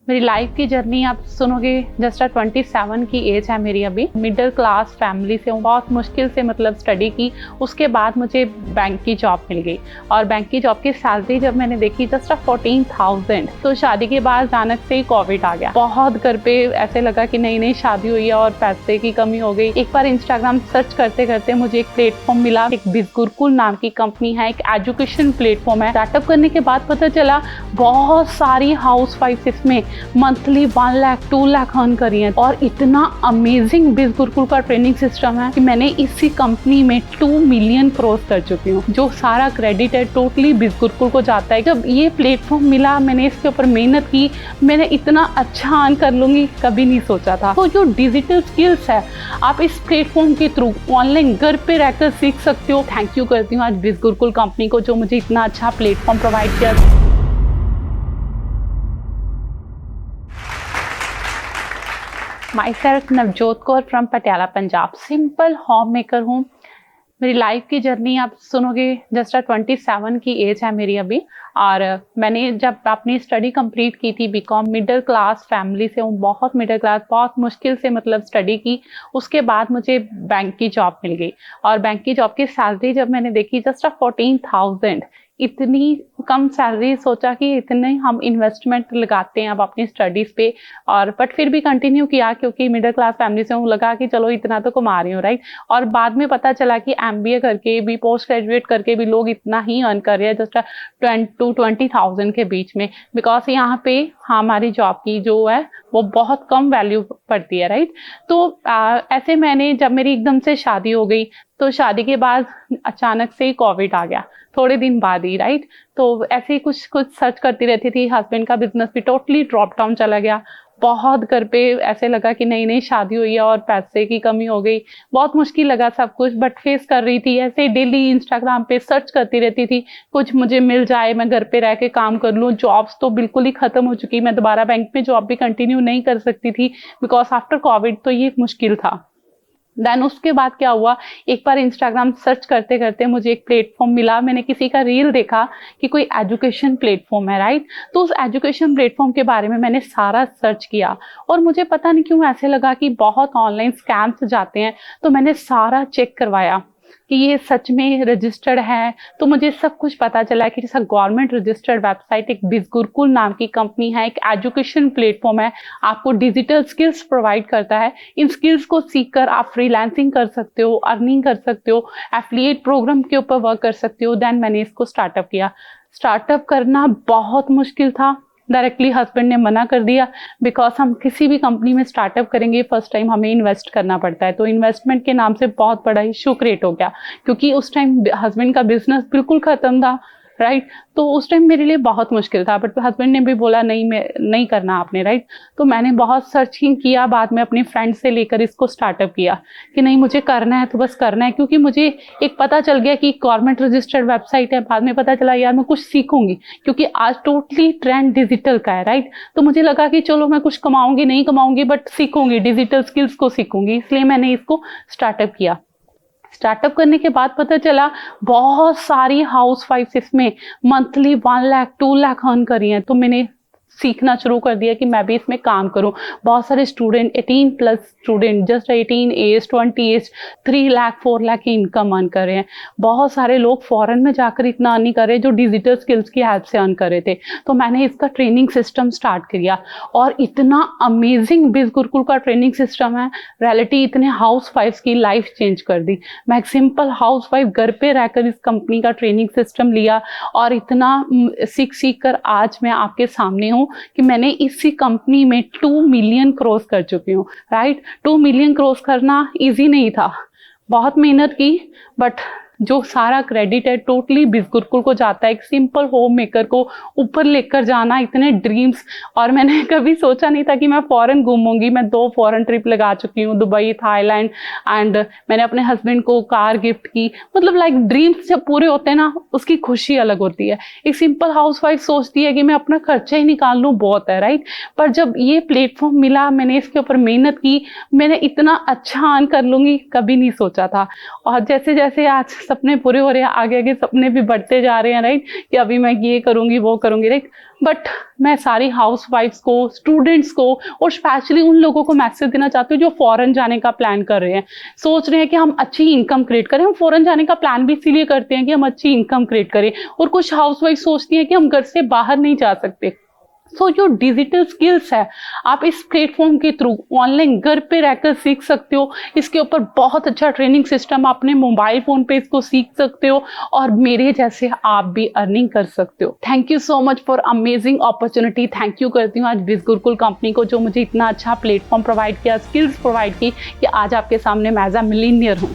मेरी लाइफ की जर्नी आप सुनोगे। जस्ट 27 की एज है मेरी अभी। मिडिल क्लास फैमिली से हूँ, बहुत मुश्किल से मतलब स्टडी की। उसके बाद मुझे बैंक की जॉब मिल गई और बैंक की जॉब की सैलरी जब मैंने देखी जस्ट 14,000। तो शादी के बाद अचानक से ही कोविड आ गया। बहुत घर पे ऐसे लगा कि नई नई शादी हुई है और पैसे की कमी हो गई। एक बार इंस्टाग्राम सर्च करते करते मुझे एक प्लेटफॉर्म मिला, एक बिजगुरुकुल नाम की कंपनी है, एक एजुकेशन प्लेटफॉर्म है। स्टार्टअप करने के बाद पता चला बहुत सारी हाउस वाइफ इसमें मंथली 1 लाख 2 लाख अर्न करी है। और इतना अमेजिंग बिजगुरुकुल का ट्रेनिंग सिस्टम है कि मैंने इसी कंपनी में 2 मिलियन क्रॉस कर चुकी हूँ। जो सारा क्रेडिट है टोटली बिजगुरुकुल को जाता है। जब ये प्लेटफॉर्म मिला, मैंने इसके ऊपर मेहनत की, मैंने इतना अच्छा अर्न कर लूंगी कभी नहीं सोचा था। तो जो डिजिटल स्किल्स है आप इस प्लेटफॉर्म के थ्रू ऑनलाइन घर पे रहकर सीख सकते हो। थैंक यू करती हूँ आज बिजगुरुकुल कंपनी को जो मुझे इतना अच्छा प्लेटफॉर्म प्रोवाइड किया। Myself Navjot Kaur from Patiala Punjab. Simple home maker हूँ। मेरी लाइफ की जर्नी आप सुनोगे। जस्ट 27 की एज है मेरी अभी। और मैंने जब अपनी स्टडी कंप्लीट की थी बीकॉम, मिडिल क्लास फैमिली से हूँ, बहुत मिडिल क्लास, बहुत मुश्किल से मतलब स्टडी की। उसके बाद मुझे बैंक की जॉब मिल गई और बैंक की जॉब की सैलरी जब मैंने देखी जस्ट 14,000। इतनी कम सैलरी, सोचा कि इतने हम इन्वेस्टमेंट लगाते हैं अब अपनी स्टडीज़ पे। और बट फिर भी कंटिन्यू किया क्योंकि मिडिल क्लास फैमिली से हूँ, लगा कि चलो इतना तो कमा रही हूँ, राइट। और बाद में पता चला कि MBA करके भी, पोस्ट ग्रेजुएट करके भी लोग इतना ही अर्न कर रहे हैं, जस्ट 20,000 के बीच में। बिकॉज यहाँ पे हमारी जॉब की जो है वो बहुत कम वैल्यू पड़ती है, राइट। तो ऐसे मैंने, जब मेरी एकदम से शादी हो गई तो शादी के बाद अचानक से ही कोविड आ गया, थोड़े दिन बाद ही, राइट। तो ऐसे ही कुछ सर्च करती रहती थी। हस्बैंड का बिजनेस भी टोटली ड्रॉप डाउन चला गया। बहुत घर पे ऐसे लगा कि नई नई शादी हुई है और पैसे की कमी हो गई। बहुत मुश्किल लगा सब कुछ, बट फेस कर रही थी। ऐसे डेली इंस्टाग्राम पे सर्च करती रहती थी, कुछ मुझे मिल जाए, मैं घर पे रह के काम कर लूँ। जॉब्स तो बिल्कुल ही खत्म हो चुकी। मैं दोबारा बैंक में जॉब भी कंटिन्यू नहीं कर सकती थी बिकॉज आफ्टर कोविड तो ये मुश्किल था। देन उसके बाद क्या हुआ, एक बार इंस्टाग्राम सर्च करते करते मुझे एक प्लेटफॉर्म मिला। मैंने किसी का रील देखा कि कोई एजुकेशन प्लेटफॉर्म है, राइट। तो उस एजुकेशन प्लेटफॉर्म के बारे में मैंने सारा सर्च किया और मुझे पता नहीं क्यों ऐसे लगा कि बहुत ऑनलाइन स्कैम्स जाते हैं। तो मैंने सारा चेक करवाया कि ये सच में रजिस्टर्ड है। तो मुझे सब कुछ पता चला कि जैसा गवर्नमेंट रजिस्टर्ड वेबसाइट एक बिजगुरुकुल नाम की कंपनी है, एक एजुकेशन प्लेटफॉर्म है, आपको डिजिटल स्किल्स प्रोवाइड करता है। इन स्किल्स को सीखकर आप फ्रीलांसिंग कर सकते हो, अर्निंग कर सकते हो, एफिलिएट प्रोग्राम के ऊपर वर्क कर सकते हो। देन मैंने इसको स्टार्टअप किया। स्टार्टअप करना बहुत मुश्किल था। डायरेक्टली हस्बैंड ने मना कर दिया बिकॉज हम किसी भी कंपनी में स्टार्टअप करेंगे फर्स्ट टाइम हमें इन्वेस्ट करना पड़ता है। तो इन्वेस्टमेंट के नाम से बहुत बड़ा इशू क्रिएट हो गया क्योंकि उस टाइम हस्बैंड का बिजनेस बिल्कुल खत्म था, राइट। तो उस टाइम मेरे लिए बहुत मुश्किल था, बट हस्बैंड ने भी बोला नहीं, मैं नहीं करना आपने, राइट। तो मैंने बहुत सर्चिंग किया, बाद में अपने फ्रेंड से लेकर इसको स्टार्टअप किया कि नहीं मुझे करना है तो बस करना है। क्योंकि मुझे एक पता चल गया कि गवर्नमेंट रजिस्टर्ड वेबसाइट है। बाद में पता चला यार मैं कुछ सीखूंगी क्योंकि आज टोटली ट्रेंड डिजिटल का है, राइट। तो मुझे लगा कि चलो मैं कुछ कमाऊंगी, नहीं कमाऊंगी बट सीखूंगी, डिजिटल स्किल्स को सीखूंगी, इसलिए मैंने इसको स्टार्टअप किया। स्टार्टअप करने के बाद पता चला बहुत सारी हाउस वाइफ इसमें मंथली 1 लाख 2 लाख अर्न करी हैं। तो मैंने सीखना शुरू कर दिया कि मैं भी इसमें काम करूं। बहुत सारे student 18+ student, just 18 age 20 age 3 lakh 4 lakh की इनकम अर्न कर रहे हैं। बहुत सारे लोग फॉरेन में जाकर इतना अर्न नहीं कर रहे जो डिजिटल स्किल्स की हेल्प से अर्न कर रहे थे। तो मैंने इसका ट्रेनिंग सिस्टम स्टार्ट किया और इतना अमेजिंग बिजगुरुकुल का ट्रेनिंग सिस्टम है, रियलिटी इतने हाउस वाइफ्स की लाइफ चेंज कर दी। मैं एक सिंपल हाउस वाइफ घर पे रहकर इस कंपनी का ट्रेनिंग सिस्टम लिया और इतना सीख कर आज मैं आपके सामने हूँ कि मैंने इसी कंपनी में 2 मिलियन क्रॉस कर चुकी हूँ, राइट। 2 मिलियन क्रॉस करना इजी नहीं था, बहुत मेहनत की, बट जो सारा क्रेडिट है टोटली बिजगुरुकुल को जाता है। एक सिंपल होम मेकर को ऊपर लेकर जाना, इतने ड्रीम्स। और मैंने कभी सोचा नहीं था कि मैं फॉरेन घूमूंगी। मैं 2 फॉरेन ट्रिप लगा चुकी हूँ, दुबई, थाईलैंड, एंड मैंने अपने हस्बैंड को कार गिफ्ट की। मतलब लाइक ड्रीम्स जब पूरे होते हैं ना, उसकी खुशी अलग होती है। एक सिंपल हाउस वाइफ सोचती है कि मैं अपना खर्चा ही निकाल लूँ, बहुत है, राइट। पर जब ये प्लेटफॉर्म मिला, मैंने इसके ऊपर मेहनत की, मैंने इतना अच्छा अर्न कर लूंगी कभी नहीं सोचा था। और जैसे जैसे आज सपने पूरे हो रहे हैं, आगे आगे सपने भी बढ़ते जा रहे हैं, राइट, कि अभी मैं ये करूँगी वो करूँगी, राइट। बट मैं सारी हाउस वाइफ्स को, स्टूडेंट्स को और स्पेशली उन लोगों को मैसेज देना चाहती हूँ जो फॉरेन जाने का प्लान कर रहे हैं, सोच रहे हैं कि हम अच्छी इनकम क्रिएट करें। हम फॉरेन जाने का प्लान भी इसीलिए करते हैं कि हम अच्छी इनकम क्रिएट करें, और कुछ हाउस वाइफ सोचती हैं कि हम घर से बाहर नहीं जा सकते। सो जो डिजिटल स्किल्स है आप इस प्लेटफॉर्म के थ्रू ऑनलाइन घर पे रहकर सीख सकते हो। इसके ऊपर बहुत अच्छा ट्रेनिंग सिस्टम, अपने मोबाइल फोन पे इसको सीख सकते हो और मेरे जैसे आप भी अर्निंग कर सकते हो। Thank you so much for amazing opportunity. Thank you करती हूँ आज विज गुरुकुल कंपनी को जो मुझे इतना अच्छा प्लेटफॉर्म प्रोवाइड किया, स्किल्स प्रोवाइड की कि आज आपके सामने मैं एज अ मिलीनियर हूँ।